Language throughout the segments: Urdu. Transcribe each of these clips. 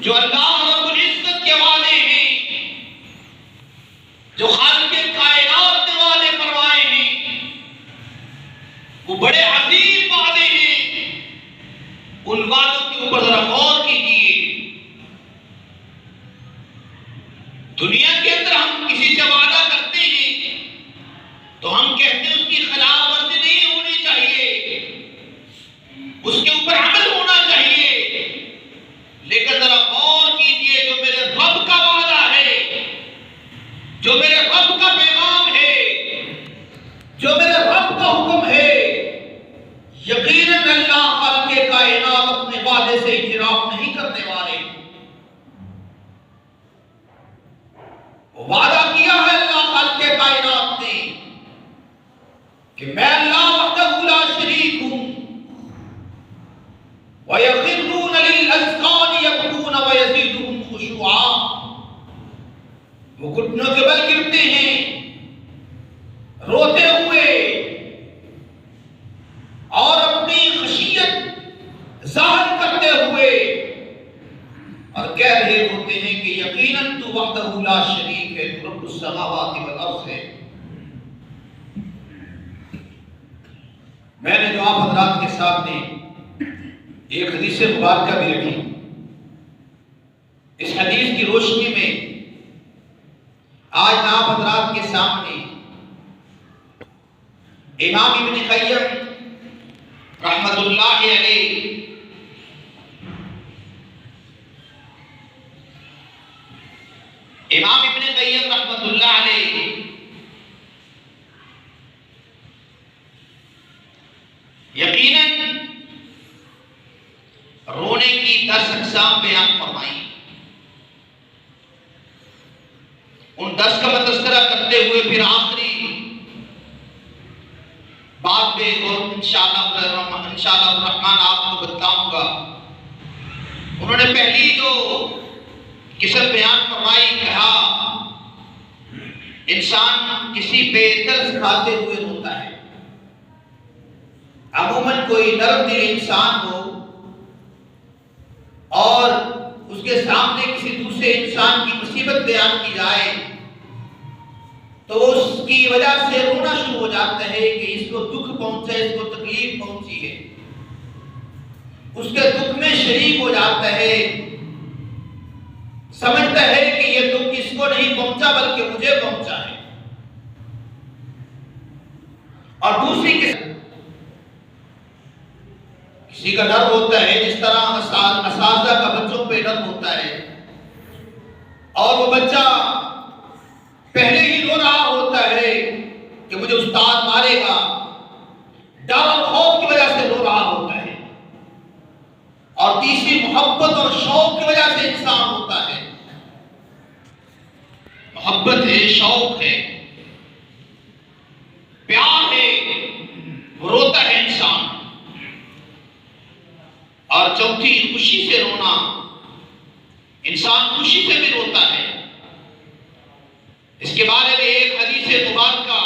جو اللہ رب العزت کے وعدے ہیں، جو خالق کائنات نے وعدے فرمائے ہیں، وہ بڑے عظیم وعدے ہیں۔ ان وعدوں کے اوپر ذرا غور کیجیے۔ دنیا کے اندر ہم کسی سے وعدہ کرتے ہیں تو ہم کہتے ہیں اس کی خلاف ورزی نہیں ہونی چاہیے، اس کے اوپر عمل ہونا چاہیے، لیکن ذرا غور کیجئے، جو میرے رب کا وعدہ ہے، جو میرے رب کا پیغام ہے، جو میرے رب کا حکم ہے، یقیناً اللہ خالق کائنات اپنے وعدے سے انحراف نہیں کرنے والے۔ وعدہ کیا ہے اللہ خالق کائنات نے کہ میں اللہ وحدہ لا شریک ہوں، وَيَخِرُّونَ لِلْأَذْقَانِ يَبْكُونَ وَيَزِيدُهُمْ خُشُوعًا۔ وہ گھٹنوں کے بل گرتے ہیں روتے ہوئے اور اپنی خشیت ظاہر کرتے ہوئے، اور کہہ رہے ہوتے ہیں کہ یقیناً تو وحدہ لا شریک ہے، تو رب السماوات والارض ہے۔ میں نے جو آپ حضرات کے سامنے ایک حدیث مبارکہ بھی رکھی، اس حدیث کی روشنی میں آج میں آپ حضرات کے سامنے امام ابن قیم رحمت اللہ علیہ امام ابن قیم رحمت اللہ علیہ یقیناً رونے کی 10 اقسام بیان فرمائی۔ ان 10 کا میں تذکرہ کرتے ہوئے پھر آخری بات پہ اور انشاءاللہ الرحمن آپ کو بتاؤں گا۔ انہوں نے پہلی جو قسم بیان فرمائی، کہا انسان کسی پہ ترس کھاتے ہوئے روتا ہے۔ عموماً کوئی نرم دل انسان ہو اور اس کے سامنے کسی دوسرے انسان کی مصیبت بیان کی جائے تو اس کی وجہ سے رونا شروع ہو جاتا ہے کہ اس کو دکھ پہنچا ہے، اس کو تکلیف پہنچی ہے، اس کے دکھ میں شریک ہو جاتا ہے، سمجھتا ہے کہ یہ دکھ اس کو نہیں پہنچا بلکہ مجھے پہنچا ہے۔ اور دوسری کسی کا ڈر ہوتا ہے، جس طرح اساتذہ کا بچوں پہ ڈر ہوتا ہے، اور وہ بچہ پہلے ہی رو رہا ہوتا ہے کہ مجھے استاد مارے گا، ڈر اور خوف کی وجہ سے رو رہا ہوتا ہے۔ اور تیسری محبت اور شوق کی وجہ سے انسان ہوتا ہے۔ محبت ہے، شوق ہے، پیار ہے، روتا ہے انسان۔ اور چوتھی خوشی سے رونا، انسان خوشی سے بھی روتا ہے۔ اس کے بارے میں ایک حدیث مبارکہ،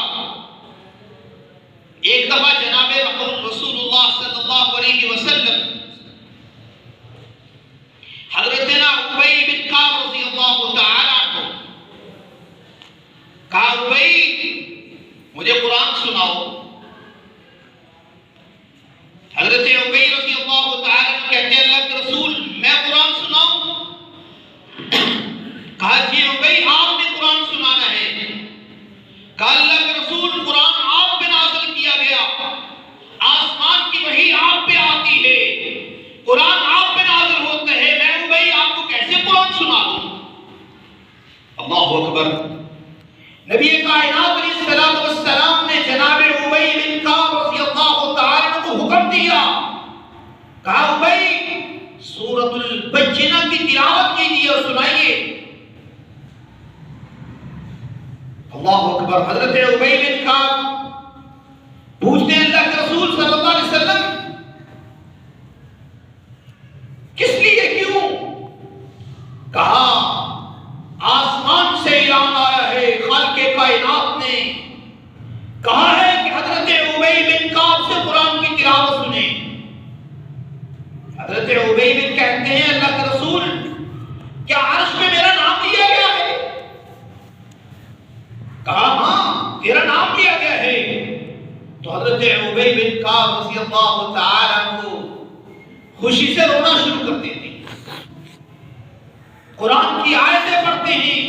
ایک دفعہ جناب رسول اللہ صلی اللہ علیہ وسلم حضرتنا ابی بن کعب رضی اللہ تعالیٰ عنہ کہا، ابی مجھے قرآن سناؤ۔ حضرت ابی رضی اللہ تعالیٰ عنہ کہتے ہیں اللہ کے رسول میں قرآن سناؤں؟ کہا جی ابی آپ نے قرآن سنانا ہے۔ کہا اللہ کے رسول قرآن آپ پہ نازل کیا گیا، آسمان کی وحی آپ پہ آتی ہے، قرآن آپ پہ نازل ہوتا ہے، میں ابی آپ کو کیسے قرآن سنا دوں؟ اللہ اکبر۔ نبی کائنات علیہ السلام نے جناب ابی بن کعب رضی اللہ تعالیٰ عنہ کو حکم دیا، کہا ابی سورۃ البینہ کی تلاوت کیجیے اور سنائیے۔ اللہ اکبر۔ حضرت ابی بن کعب پوچھتے ہیں اللہ کے رسول صلی اللہ علیہ وسلم کس لیے، کیوں؟ کہا آسمان سے اعلان آیا ہے، خالق کائنات نے کہا ہے کہ حضرت ابی بن کعب سے قرآن کی تلاوت سنیں۔ حضرت ابی بن کہتے ہیں اللہ کے رسول رضی اللہ تعالی عنہ خوشی سے رونا شروع کر دیتے ہیں، قرآن کی آیتیں پڑھتے ہیں،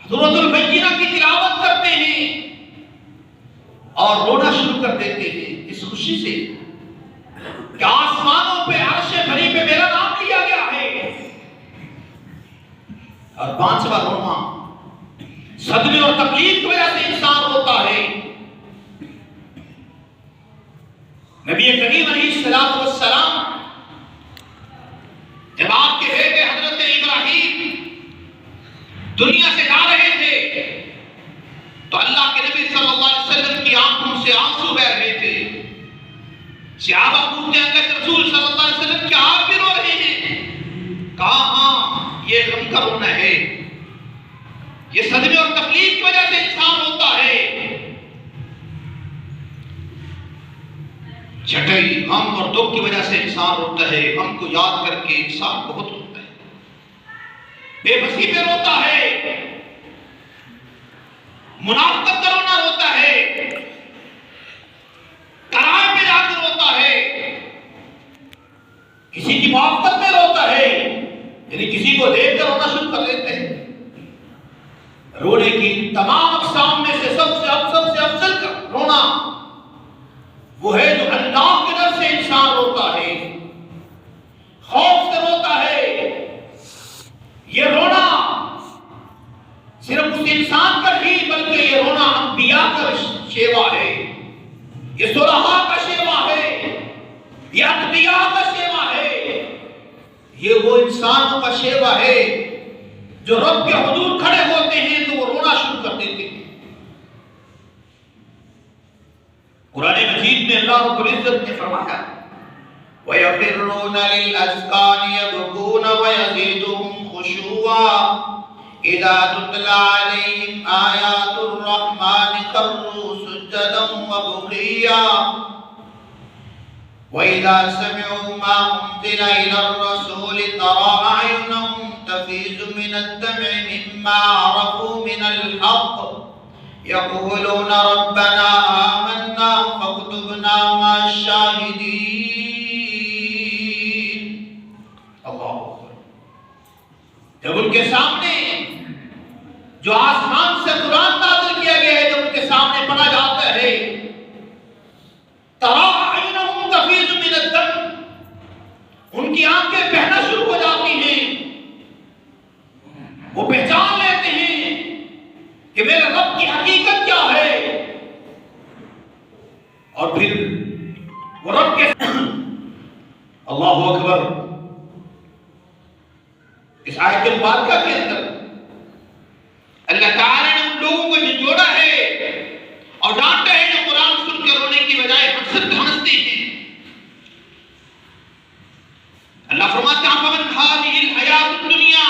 سورۃ البینہ کی تلاوت کرتے ہیں اور رونا شروع کر دیتے ہیں اس خوشی سے کہ آسمانوں پہ عرش بھری پہ میرا نام لیا گیا ہے۔ اور پانچواں رونا صدمے اور تکلیف کی وجہ سے انسان روتا ہے۔ نبی کریم علیہ الصلوۃ والسلام جب آپ کے بیٹے حضرت ابراہیم دنیا سے جا رہے تھے تو اللہ کے نبی صلی اللہ علیہ وسلم کی آنکھوں سے آنسو بہ رہے تھے۔ صحابہ پوچھتے ہیں کہ رسول صلی اللہ علیہ وسلم کیا آپ بھی رو رہے ہیں؟ کہا ہاں، یہ غم کا رونا ہے، یہ صدمے اور تکلیف کی وجہ سے انسان روتا ہے۔ چھٹائی غم اور دکھ کی وجہ سے انسان روتا ہے، غم کو یاد کر کے انسان بہت روتا ہے، بے بسی پہ روتا ہے، منافقت کا رونا روتا ہے، کرائے پہ جا کر روتا ہے، کسی کی موافقت میں روتا ہے، یعنی کسی کو دیکھ کر رونا شروع کر لیتے ہیں۔ رونے کی تمام اقسام میں سے سب سے افضل کا رونا وہ ہے جو اللہ کے ڈر سے انسان روتا ہے، خوف سے روتا ہے۔ یہ رونا صرف اس انسان کا نہیں بلکہ یہ رونا انبیاء کا شیوا ہے، یہ صلحاء کا شیوا ہے، یہ اتقیاء کا شیوا ہے، یہ وہ انسانوں کا شیوا ہے جو رب کے حضور کھڑے ہوتے ہیں تو وہ رونا شروع کر دیتے ہیں۔ قرآن مجید میں اللہ رب العزت نے فرمایا وَيَخِرُّونَ لِلْأَذْقَانِ يَبْكُونَ وَيَزِيدُهُمْ خُشُوعًا إِذَا تُتْلَى عَلَيْهِمْ آيَاتُ الرَّحْمَنِ خَرُّوا سُجَّدًا وَبُكِيًّا وَإِذَا سَمِعُوا مَا أُنزِلَ إِلَى الرَّسُولِ تَرَى أَعْيُنَهُمْ تَفِيضُ مِنَ الدَّمْعِ مِمَّا عَرَفُوا مِنَ الْحَقِّ يَقُولُونَ رَبَّنَا آمَنَّا فَاكْتُبْنَا مَعَ الشَّاهِدِينَ۔ اللہ جب ان کے سامنے جو آسمان سے قرآن نازل کیا گیا ہے جب ان کے سامنے پڑھا جاتا ہے تَرَى أَعْيُنَهُمْ تَفِيضُ مِنَ الدَّمْعِ، ان کی آنکھیں بہنا شروع ہو جاتی ہیں، وہ پہچان لیتے ہیں کہ میرے رب کی حقیقت کیا ہے، اور پھر وہ رب کے اللہ اکبر۔ اس آیت مبارکہ کے اندر اللہ تعالی نے ان لوگوں کو جھنجھوڑا ہے اور ڈانٹا ہے جو قرآن سن کے رونے کی بجائے ہنستے ہیں۔ اللہ فرماتے ہیں فَمَنْ هَٰذِهِ الْحَيَاةُ الدُّنْيَا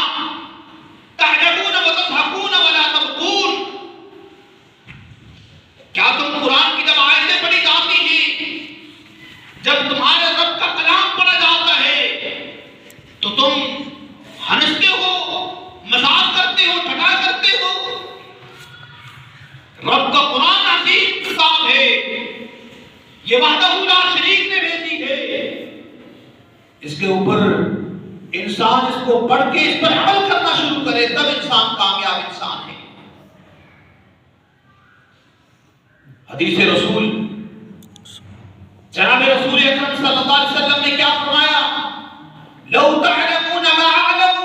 تَعْجَبُونَ وَتَضْحَكُونَ وَلَا تَبْكُونَ۔ کیا تم قرآن کی جب آیتیں پڑھی جاتی ہیں، جب تمہارے رب کا کلام پڑھا جاتا ہے تو تم ہنستے ہو، مذاق کرتے ہو، ٹھٹا کرتے ہو؟ رب کا قرآن عظیم کتاب ہے، یہ وحدہ لا شریک نے بھیجی ہے، اس کے اوپر انسان اس کو پڑھ کے اس پر عمل کرنا شروع کرے تب انسان کامیاب انسان ہے۔ حدیث رسول جناب رسول اکرم صلی اللہ علیہ وسلم نے کیا فرمایا؟ لو تعلمون ما اعلم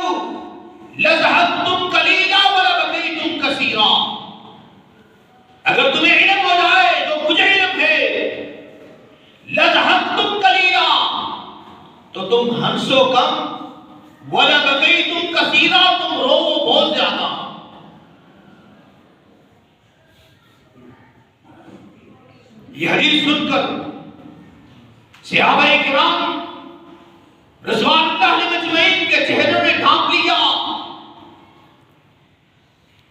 لذهبتم قليلا ولبقيتم كثيرا۔ اگر تمہیں علم ہو جائے جو مجھے علم ہے لذهبتم قليلا تو تم ہنسو کم، وَلَبَقَيْتُمْ كَثِيرًا تم رو بہت زیادہ۔ یہ حدیث سن کر صحابہ کرام رضوان اللہ علیہ مجمعین کے چہروں نے ڈھانپ لیا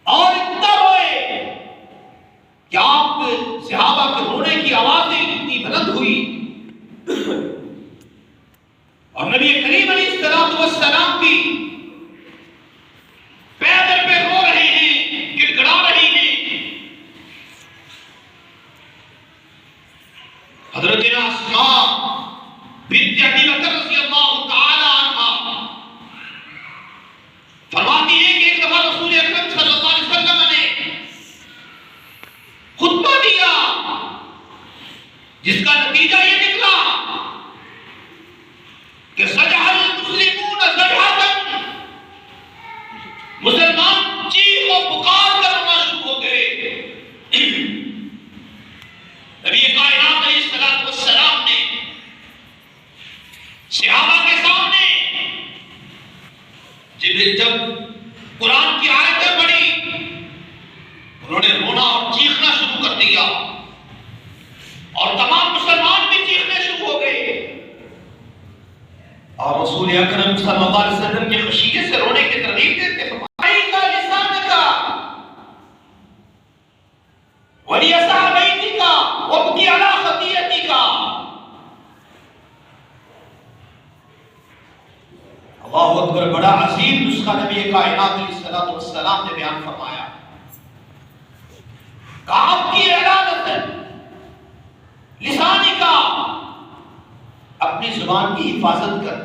اور اتنا روئے کہ آپ صحابہ کے رونے کی آوازیں اتنی بلند ہوئی اور نبی کریم علیہ الصلوۃ والسلام بھی پیدل پہ رو رہے ہیں، گڑ گڑا رہے ہیں۔ حضرت جب قرآن کی آیتیں پڑھی انہوں نے رونا اور چیخنا شروع کر دیا اور تمام مسلمان بھی چیخنے شروع ہو گئے اور رسول اکرم صلی اللہ علیہ وسلم کی خشیت سے رونے کی ترغیب دیتے فرمایا وَلِيَسْعَ بَيْتِكَ وَابْكِ عَلَى خَطِيئَتِكَ. اللہ اکبر. بڑا عظیم نسخہ نبی کائنات علیہ الصلوۃ والسلام نے بیان فرمایا. کعب کی اعلانت لسانی کا اپنی زبان کی حفاظت کر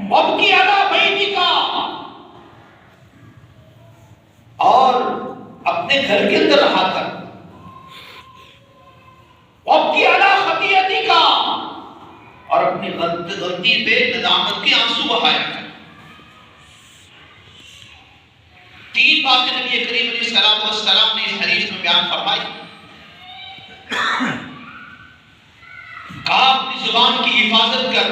وَابْكِ عَلَى بَيْتِكَ اور اپنے گھر کے اندر رہا کر وَابْكِ عَلَى خَطِيئَتِكَ اور اپنی غلطی پہ ندامت کے آنسو بہایا کر. تین باتیں نبی کریم علیہ السلام نے اس حدیث میں بیان فرمائی. کہا اپنی زبان کی حفاظت کر.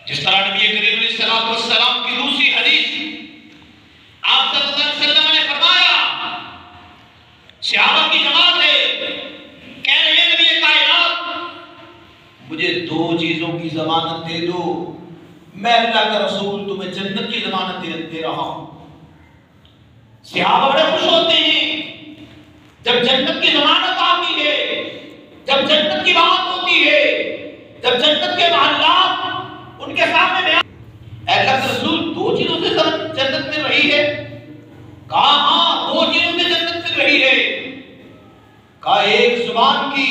جس طرح نبی کریم علیہ السلام کی دوسری حدیث آپ صلی اللہ علیہ وسلم نے فرمایا صحابہ کی جماعت ہے کہہ رہے ہیں نبی کائنات مجھے دو چیزوں کی ضمانت دے دو میں اللہ کا رسول تمہیں جنت کی ضمانت دے رہا ہوں. صحابہ بڑے خوش ہوتے ہیں جب جنت کی ضمانت آتی ہے, جب جنت کی بات ہوتی ہے, جب جنت کے محلات ان کے سامنے بیان. اللہ کے رسول دو چیزوں سے جنت میں رہی ہے. کہا ہاں دو چیزوں سے جنت میں رہی ہے. کہا ایک زبان کی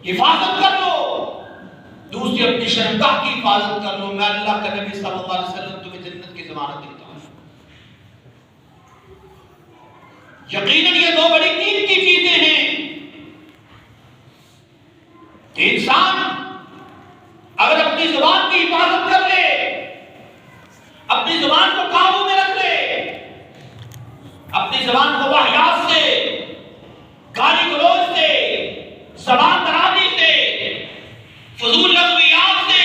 حفاظت کر لو, دوسری اپنی شرمگاہ کی حفاظت کر لو. میں اللہ کا نبی صلی اللہ علیہ وسلم تمہیں جنت کی ضمانت دیتا ہوں. یقیناً یہ دو بڑی قیمتی چیزیں ہیں کہ انسان اگر اپنی زبان کی حفاظت کر لے, اپنی زبان کو قابو میں رکھ لے, اپنی زبان کو واہیات سے, گالی گلوچ سے, زبان درازی سے, فضول لغویات سے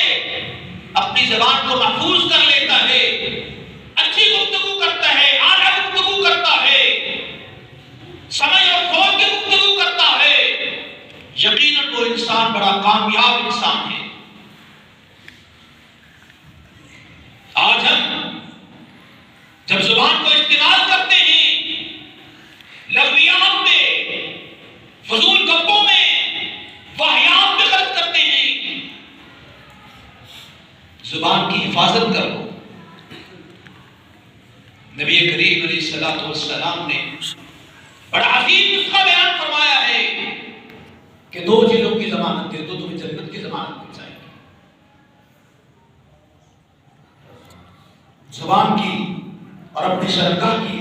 اپنی زبان کو محفوظ کر لیتا ہے, اچھی گفتگو کرتا ہے, اعلیٰ گفتگو کرتا ہے, سمجھ اور سوچ کے گفتگو کرتا ہے, یقیناً وہ انسان بڑا کامیاب انسان ہے. آج ہم جب زبان کو استعمال کرتے ہیں لغویات میں, فضول گپوں میں, واہیات میں خرچ کرتے ہیں, زبان کی حفاظت کرو. نبی کریم علیہ السلام نے بڑا عظیم نسخہ بیان فرمایا ہے کہ دو چیزوں کی ضمانت دے دو تمہیں جنت کی ضمانت مل جائے گی. زبان کی اور اپنی شرمگاہ کی.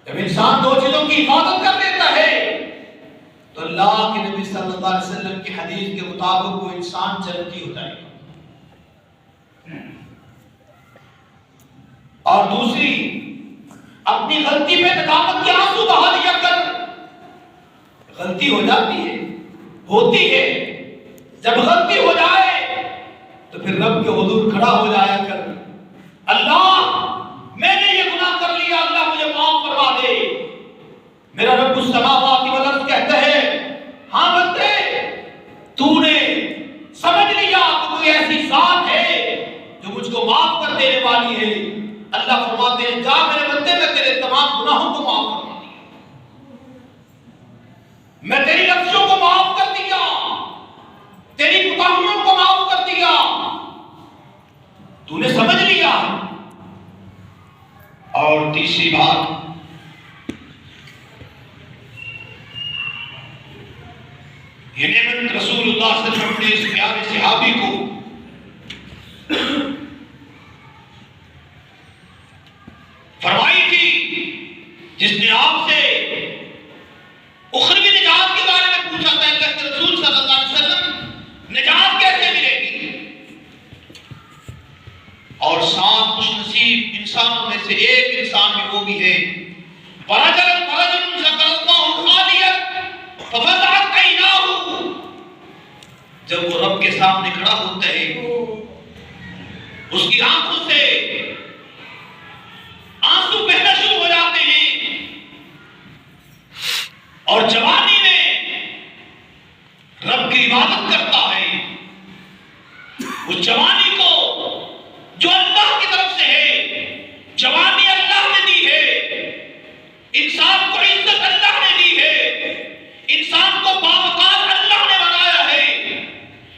جب انسان دو چیزوں کی حفاظت کر لیتا ہے تو اللہ کے نبی صلی اللہ علیہ وسلم کی حدیث کے مطابق وہ انسان جنتی ہو جائے گا. اور دوسری اپنی غلطی پہ ندامت کے آنسو بہا دیا کر. غلطی ہو جاتی ہے, ہوتی ہے, جب غلطی ہو جائے تو پھر رب کے حضور کھڑا ہو جایا کر. اللہ میں نے یہ گناہ کر لیا, اللہ مجھے معاف فرما دے. میرا رب السماوات والارض کہتا ہے ہاں بندے تو نے سمجھ لیا کہ کوئی ایسی ذات ہے جو مجھ کو معاف کر دینے والی ہے. اللہ فرماتے ہیں جا میرے بندے میں تیرے تمام گناہوں کو معاف فرما دیا, میں تیری لفظوں کو معاف کر دیا, تیری کوتاہیوں کو معاف کر دیا. تو نے سمجھ لیا. اور تیسری بات یہ نعمت رسول اللہ صلی اللہ علیہ وسلم نے اس پیارے صحابی کو فرمائی تھی جس نے آپ سے اخروی نجات کے بارے میں پوچھا تھا. اللہ کے رسول صلی اللہ علیہ وسلم نجات کیسے ملے گی؟ اور سات خوش نصیب انسانوں میں سے ایک انسان میں وہ بھی ہے ذکر اللہ خالیا کے سامنے کھڑا ہوتا ہے اس کی آنکھوں سے آنسو بہنا شروع ہو جاتے ہیں اور جوانی میں رب کی عبادت کرتا ہے. اس جوانی کو جو اللہ کی طرف سے ہے، جوانی اللہ نے دی ہے، انسان کو عزت اللہ نے دی ہے، انسان کو باوقار اللہ نے بنایا ہے،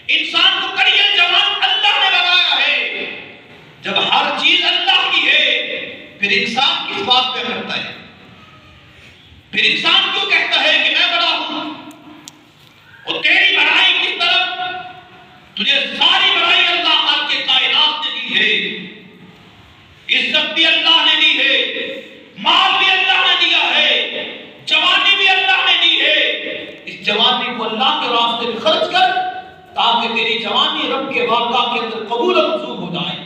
انسان کو کڑیل جوان اللہ نے بنایا ہے. جب ہر چیز اللہ کی ہے پھر انسان کس بات پہ کرتا ہے؟ پھر انسان کیوں کہتا ہے کہ میں بڑا ہوں؟ اور تیری بڑائی کس طرف؟ تجھے ساری بڑائی اللہ خالق کے کائنات نے دی ہے، عزت بھی اللہ نے دی ہے، مال بھی اللہ نے دیا ہے، جوانی بھی اللہ نے دی ہے. اس جوانی کو اللہ کے راستے میں خرچ کر تاکہ تیری جوانی رب کے بارگاہ کے اندر قبول و منظور ہو جائے.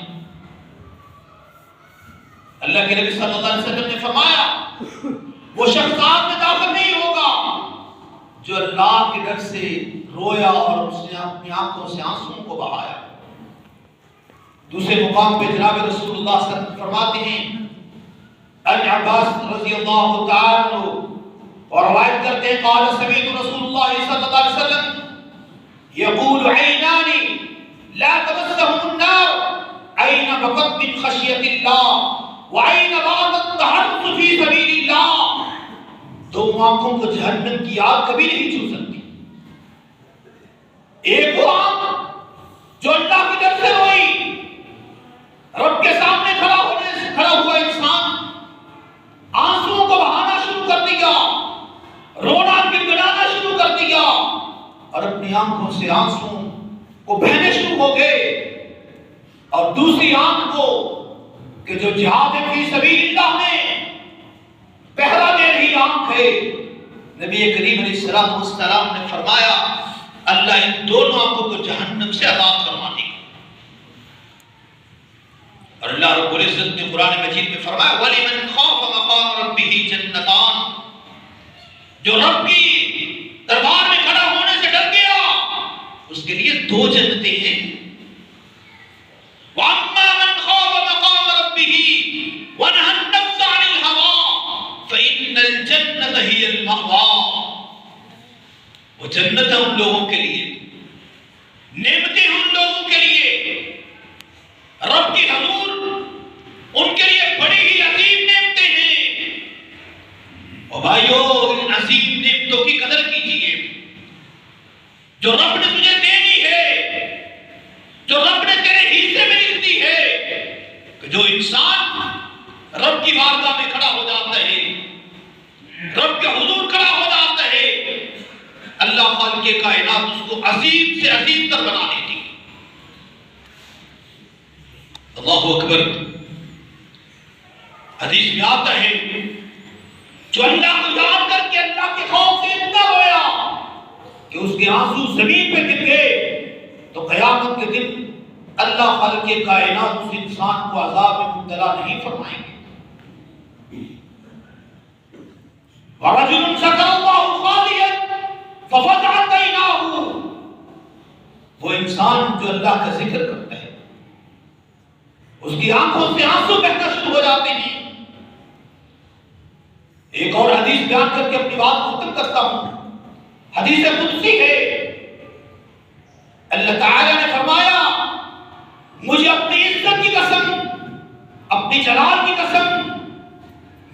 اللہ کے نبی صلی اللہ علیہ وسلم نے فرمایا وہ شخص آگ میں داخل نہیں ہوگا جو اللہ کے ڈر سے رویا اور اس نے اپنی آنکھوں سے آنسوں کو بہایا. دوسرے مقام پہ جناب رسول اللہ صلی اللہ علیہ وسلم فرماتے ہیں، عباس رضی اللہ تعالیٰ عنہ اور روایت کرتے ہیں قال سمعت رسول اللہ صلی اللہ علیہ وسلم یقول عینان لا تمسهم النار عین بقت من خشیت اللہ وعین باتت تحرس فی سبیل اللہ. دو آنکھوں کو جہنم کی آگ کبھی نہیں چھو سکتی. ایک وہ آنکھ جو اللہ کی طرف سے روئی، رب کے سامنے کھڑا ہوا انسان آنسوں کو بہانا شروع کر دیا، رونا گڑگڑانا شروع کر دیا اور اپنی آنکھوں سے آنسوں کو بہنے شروع ہو گئے. اور دوسری آنکھ کو کہ جو جہاد فی سبیل اللہ میں پہرا دے رہی آنکھ ہے، نبی کریم علیہ السلام نے فرمایا اللہ ان دونوں آنکھوں کو جہنم سے آزاد فرمانے گا. اور اللہ رب العزت نے قرآن مجید میں فرمایا وَلِمَنْ خَافَ مَقَامَ رَبِّهِ جَنَّتَانِ، جو رب کی دربار میں کھڑا ہونے سے ڈر گیا اس کے لیے دو جنتیں ہیں. وَأَمَّا مَنْ خَافَ مَقَامَ رَبِّهِ وَنَهَى النَّفْسَ عَنِ الْهَوَىٰ فَإِنَّ الْجَنَّةَ هِيَ الْمَأْوَىٰ. وہ جنت ہے ان لوگوں کے لیے، نعمتیں ہیں ان لوگوں کے لیے، رب کی حضور ان کے لیے بڑی ہی عظیم نعمتیں ہیں. اور بھائیو ان عظیم نعمتوں کی قدر کیجیے جو رب نے تجھے دینی ہے، جو رب نے تیرے حصے میں لکھ دی ہے. کہ جو انسان رب کی بارگاہ میں کھڑا ہو جاتا ہے، رب کے حضور کھڑا ہو جاتا ہے، اللہ خالق کائنات اس کو عظیم سے عظیم تر بنا دیتی. اللہ اکبر. حدیث میں آتا ہے جو اللہ کو یاد کر کے اللہ کے خوف سے اتنا رویا کہ اس کے آنسو زمین پہ گر گئے تو قیامت کے دن اللہ خالق کائنات اس انسان کو عذاب میں مبتلا نہیں فرمائیں گے. وَرَجُلٌ ذَكَرَ اللَّهُ خَالِيًا فَفَزَعَتْ عَيْنَاهُ، وہ انسان جو اللہ کا ذکر کرتا ہے اس کی آنکھوں سے آنسو بہنا شروع ہو جاتے ہیں. ایک اور حدیث بیان کر کے اپنی بات ختم کرتا ہوں. حدیث قدسی ہے، اللہ تعالی نے فرمایا مجھے اپنی عزت کی قسم، اپنی جلال کی قسم،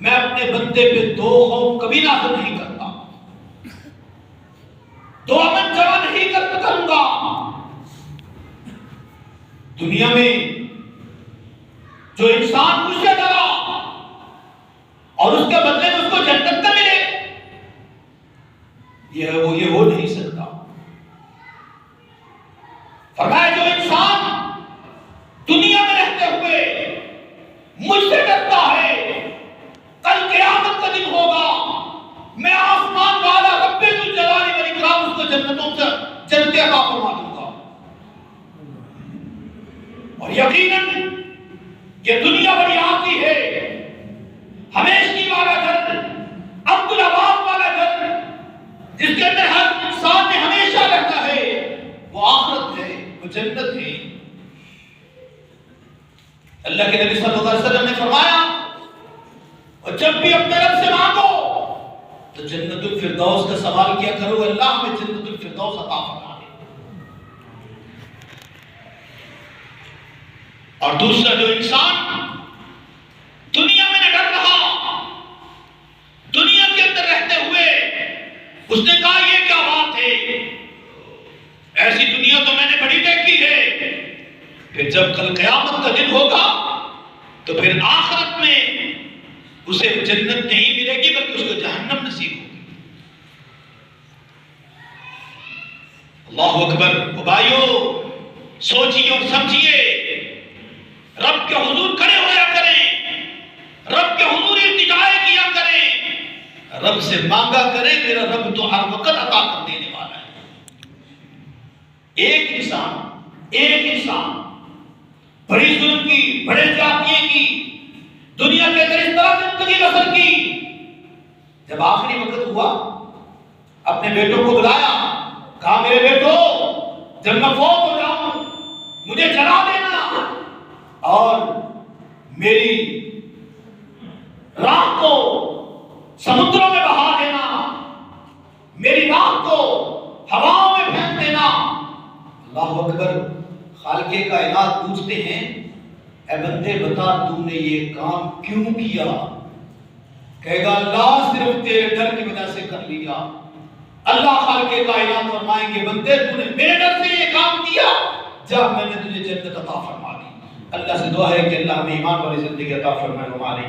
میں اپنے بندے پہ دو خوف کبھی نازل نہیں کرتا، دو امن جمع نہیں کروں گا. دنیا میں جو انسان مجھ سے ڈرا اور اس کے بدلے میں اس کو جنت نہ ملے، یہ ہو نہیں سکتا. فرمایا جو انسان دنیا میں رہتے ہوئے مجھ سے ڈرتا ہے، کل قیامت کا دن ہوگا میں آسمان والا رب ذوالجلال والاکرام اس کو جنتوں سے جنت عطا فرما دوں گا. اور یقیناً یہ دنیا بڑی آتی ہے، ہمیشگی والا گھر، عبدالآباد والا گھر جس کے اندر ہر انسان میں ہمیشہ رہتا ہے، وہ آخرت ہے. جنت ہے، اللہ کے نبی صلی اللہ علیہ وسلم نے فرمایا اور جب بھی اپنے رب سے مانگو تو جنت الفردوس کا سوال کیا کرو، اللہ ہمیں جنت الفردوس عطا فرما دے۔ اور دوسرا، جو انسان دنیا میں نہ ڈر رہا، دنیا کے اندر رہتے ہوئے اس نے کہا یہ کیا بات ہے، ایسی دنیا تو میں نے بڑی دیکھی ہے، پھر جب کل قیامت کا دن ہوگا تو پھر آخرت میں اسے جنت نہیں ملے گی بلکہ اس کو جہنم نصیب ہوگی۔ اللہ اکبر۔ بھائیو سوچیے اور سمجھیے، رب کے حضور کھڑے ہویا کریں، رب کے حضور التجائے کیا کریں، رب سے مانگا کریں، میرا رب تو ہر وقت عطا کر دینے والا ہے۔ ایک انسان بڑی ظلم کی، بڑے جاتیے کی، دنیا کے اندر اس طرح زندگی بسر کی، جب آخری وقت ہوا اپنے بیٹوں کو بلایا، کہا میرے بیٹو جب میں فوت ہو جاؤں مجھے جلا دینا اور میری راہ کو سمندروں میں بہا دینا، میری راہ کو ہواؤں میں پھینک دینا۔ اللہ اکبر۔ خالق کائنات پوچھتے ہیں اے بندے بتا تو نے یہ کام کیوں کیا؟ کہے گا اللہ صرف تیرے ڈر کی وجہ سے کر لیا۔ اللہ خالق کائنات فرمائیں گے بندے تو نے میرے ڈر سے یہ کام کیا، جا میں نے تجھے جنت عطا فرما دی۔ اللہ سے دعا ہے کہ اللہ ہمیں ایمان والی زندگی عطا فرمائے، ہمارے